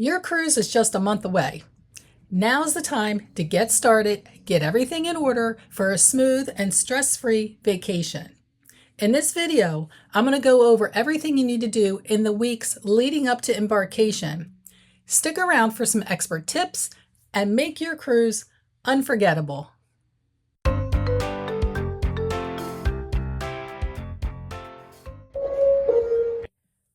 Your cruise is just a month away. Now's the time to get started, get everything in order for a smooth and stress-free vacation. In this video, I'm going to go over everything you need to do in the weeks leading up to embarkation. Stick around for some expert tips and make your cruise unforgettable.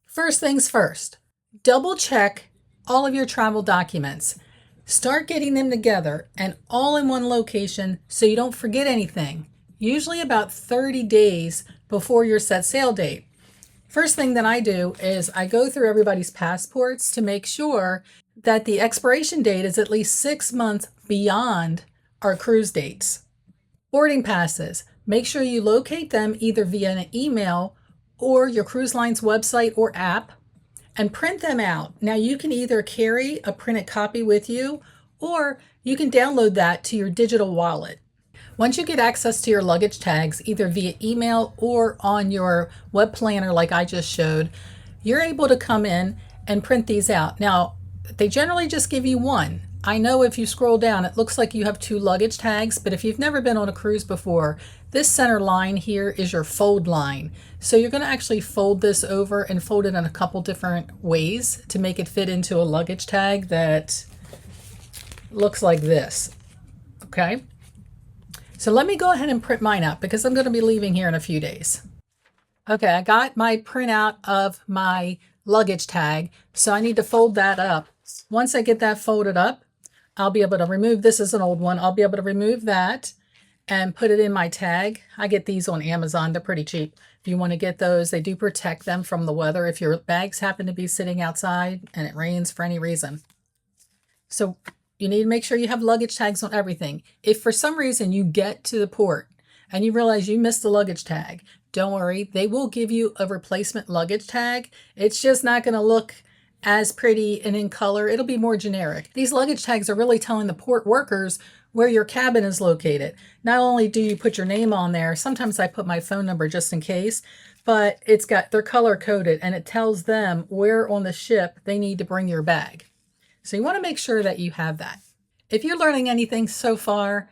First things first, double check all of your travel documents. Start getting them together and all in one location so you don't forget anything, usually about 30 days before your set sail date. First thing that I do is I go through everybody's passports to make sure that the expiration date is at least 6 months beyond our cruise dates. Boarding passes, make sure you locate them either via an email or your cruise line's website or app and print them out. Now you can either carry a printed copy with you or you can download that to your digital wallet. Once you get access to your luggage tags, either via email or on your web planner like I just showed, you're able to come in and print these out. Now, they generally just give you one. I know if you scroll down, it looks like you have 2 luggage tags, but if you've never been on a cruise before, this center line here is your fold line. So you're going to actually fold this over and fold it in a couple different ways to make it fit into a luggage tag that looks like this. Okay. So let me go ahead and print mine out because I'm going to be leaving here in a few days. Okay, I got my printout of my luggage tag, so I need to fold that up. Once I get that folded up, I'll be able to remove, this is an old one, I'll be able to remove that and put it in my tag. I get these on Amazon, they're pretty cheap. If you want to get those, they do protect them from the weather if your bags happen to be sitting outside and it rains for any reason. So you need to make sure you have luggage tags on everything. If for some reason you get to the port and you realize you missed the luggage tag, don't worry, they will give you a replacement luggage tag. It's just not going to look as pretty and in color. It'll be more generic. These luggage tags are really telling the port workers where your cabin is located. Not only do you put your name on there, sometimes I put my phone number just in case, but they're color coded and it tells them where on the ship they need to bring your bag. So you want to make sure that you have that. If you're learning anything so far,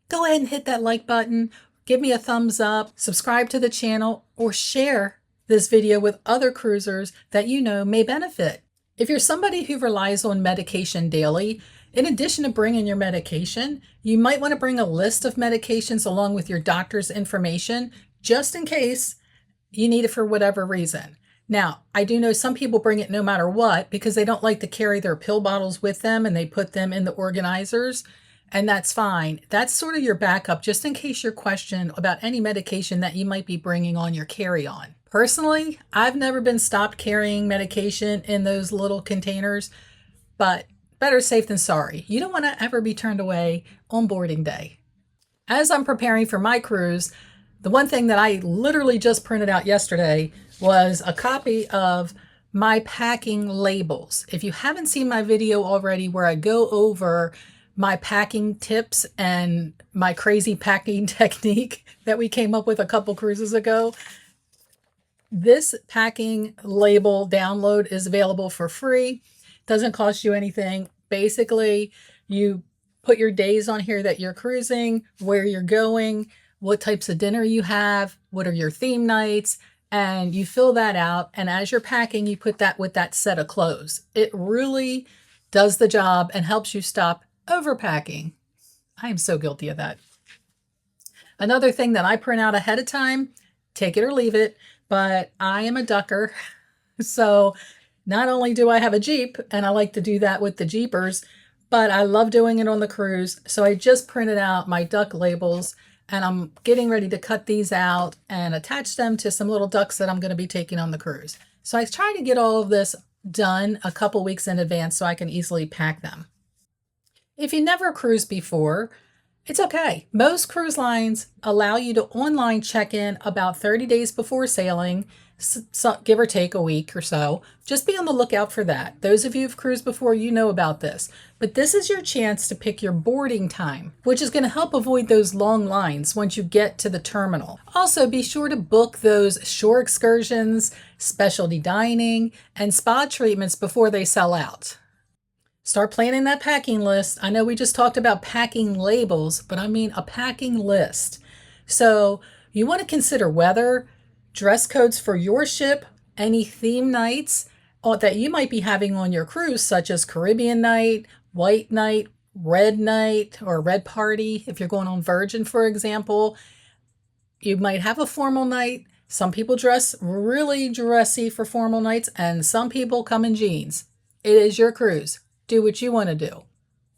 go ahead and hit that like button, give me a thumbs up, subscribe to the channel, or share this video with other cruisers that you know may benefit. If you're somebody who relies on medication daily, in addition to bringing your medication, you might want to bring a list of medications along with your doctor's information, just in case you need it for whatever reason. Now, I do know some people bring it no matter what because they don't like to carry their pill bottles with them and they put them in the organizers, and that's fine. That's sort of your backup just in case you're questioned about any medication that you might be bringing on your carry-on. Personally, I've never been stopped carrying medication in those little containers, but better safe than sorry. You don't want to ever be turned away on boarding day. As I'm preparing for my cruise, the one thing that I literally just printed out yesterday was a copy of my packing labels. If you haven't seen my video already where I go over my packing tips and my crazy packing technique that we came up with a couple cruises ago, this packing label download is available for free. Doesn't cost you anything. Basically, you put your days on here that you're cruising, where you're going, what types of dinner you have, what are your theme nights, and you fill that out. And as you're packing, you put that with that set of clothes. It really does the job and helps you stop overpacking. I am so guilty of that. Another thing that I print out ahead of time, take it or leave it, but I am a ducker. So not only do I have a Jeep, and I like to do that with the Jeepers, but I love doing it on the cruise. So I just printed out my duck labels and I'm getting ready to cut these out and attach them to some little ducks that I'm going to be taking on the cruise. So I try to get all of this done a couple weeks in advance so I can easily pack them. If you never cruised before, it's okay. Most cruise lines allow you to online check in about 30 days before sailing, so give or take a week or so. Just be on the lookout for that. Those of you who've cruised before, you know about this. But this is your chance to pick your boarding time, which is going to help avoid those long lines once you get to the terminal. Also, be sure to book those shore excursions, specialty dining, and spa treatments before they sell out. Start planning that packing list. I know we just talked about packing labels, but I mean a packing list. So you want to consider weather, dress codes for your ship, any theme nights that you might be having on your cruise, such as Caribbean night, white night, red night, or red party. If you're going on Virgin, for example, you might have a formal night. Some people dress really dressy for formal nights, and some people come in jeans. It is your cruise. Do what you want to do.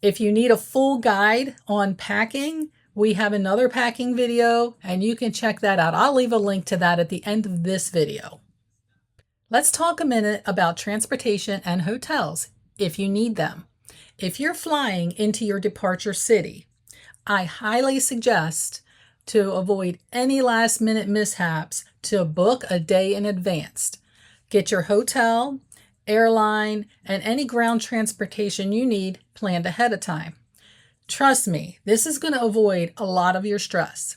If you need a full guide on packing, we have another packing video and you can check that out. I'll leave a link to that at the end of this video. Let's talk a minute about transportation and hotels if you need them. If you're flying into your departure city, I highly suggest to avoid any last minute mishaps to book a day in advance. Get your hotel, airline, and any ground transportation you need planned ahead of time. Trust me, this is going to avoid a lot of your stress.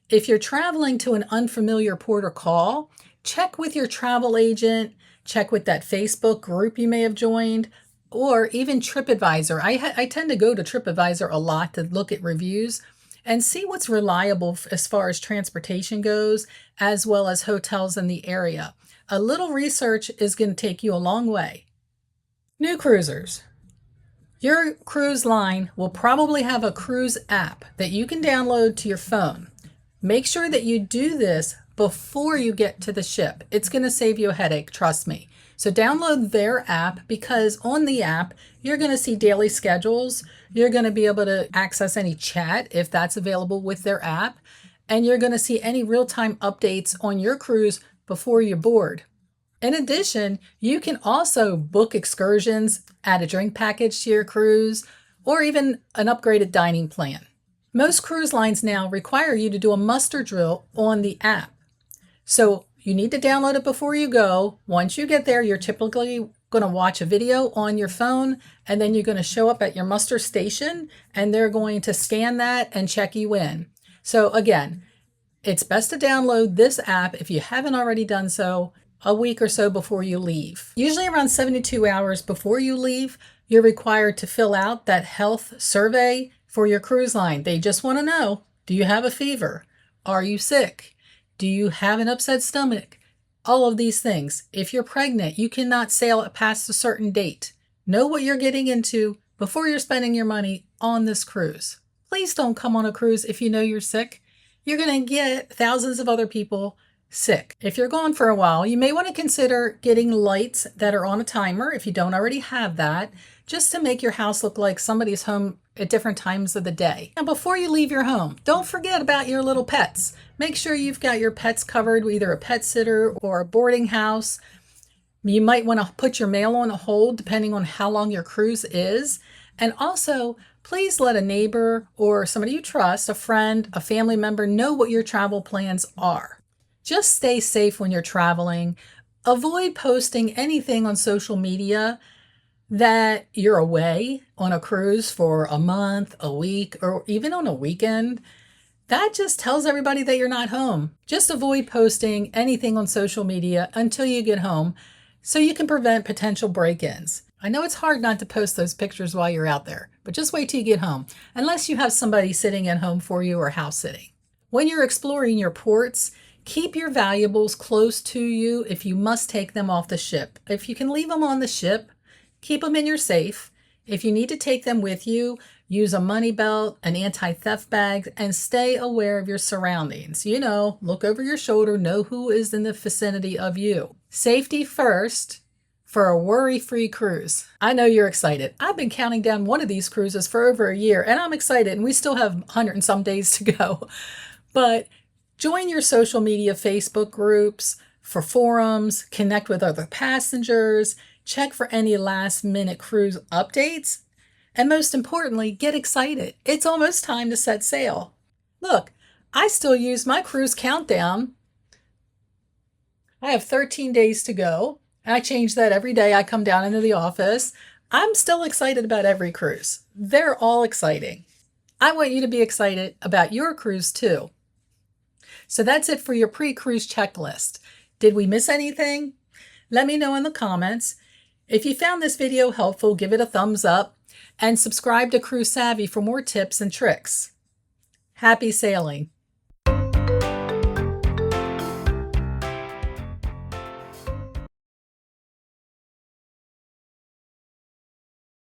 If you're traveling to an unfamiliar port or call, check with your travel agent, check with that Facebook group you may have joined, or even TripAdvisor. I tend to go to TripAdvisor a lot to look at reviews and see what's reliable as far as transportation goes, as well as hotels in the area. A little research is going to take you a long way. New cruisers. Your cruise line will probably have a cruise app that you can download to your phone. Make sure that you do this before you get to the ship. It's going to save you a headache, trust me. So download their app, because on the app, you're going to see daily schedules. You're going to be able to access any chat if that's available with their app. And you're going to see any real-time updates on your cruise before you board. In addition, you can also book excursions, add a drink package to your cruise, or even an upgraded dining plan. Most cruise lines now require you to do a muster drill on the app. So you need to download it before you go. Once you get there, you're typically going to watch a video on your phone, and then you're going to show up at your muster station, and they're going to scan that and check you in. So again, it's best to download this app if you haven't already done so a week or so before you leave. Usually around 72 hours before you leave, you're required to fill out that health survey for your cruise line. They just want to know, do you have a fever? Are you sick? Do you have an upset stomach? All of these things. If you're pregnant, you cannot sail past a certain date. Know what you're getting into before you're spending your money on this cruise. Please don't come on a cruise if you know you're sick. You're going to get thousands of other people sick. If you're gone for a while, you may want to consider getting lights that are on a timer if you don't already have that, just to make your house look like somebody's home at different times of the day. Now, before you leave your home, don't forget about your little pets. Make sure you've got your pets covered with either a pet sitter or a boarding house. You might want to put your mail on hold depending on how long your cruise is. And also, please let a neighbor or somebody you trust, a friend, a family member, know what your travel plans are. Just stay safe when you're traveling. Avoid posting anything on social media that you're away on a cruise for a month, a week, or even on a weekend. That just tells everybody that you're not home. Just avoid posting anything on social media until you get home so you can prevent potential break-ins. I know it's hard not to post those pictures while you're out there, but just wait till you get home, unless you have somebody sitting at home for you or house sitting. When you're exploring your ports, keep your valuables close to you if you must take them off the ship. If you can leave them on the ship, keep them in your safe. If you need to take them with you, use a money belt, an anti-theft bag, and stay aware of your surroundings. Look over your shoulder, know who is in the vicinity of you. Safety first for a worry-free cruise. I know you're excited. I've been counting down one of these cruises for over a year, and I'm excited, and we still have 100 and some days to go. But join your social media Facebook groups for forums, connect with other passengers, check for any last-minute cruise updates, and most importantly, get excited. It's almost time to set sail. Look, I still use my cruise countdown. I have 13 days to go. I change that every day I come down into the office. I'm still excited about every cruise. They're all exciting. I want you to be excited about your cruise too. So that's it for your pre-cruise checklist. Did we miss anything? Let me know in the comments. If you found this video helpful, give it a thumbs up. And subscribe to Cruise Savvy for more tips and tricks. Happy sailing!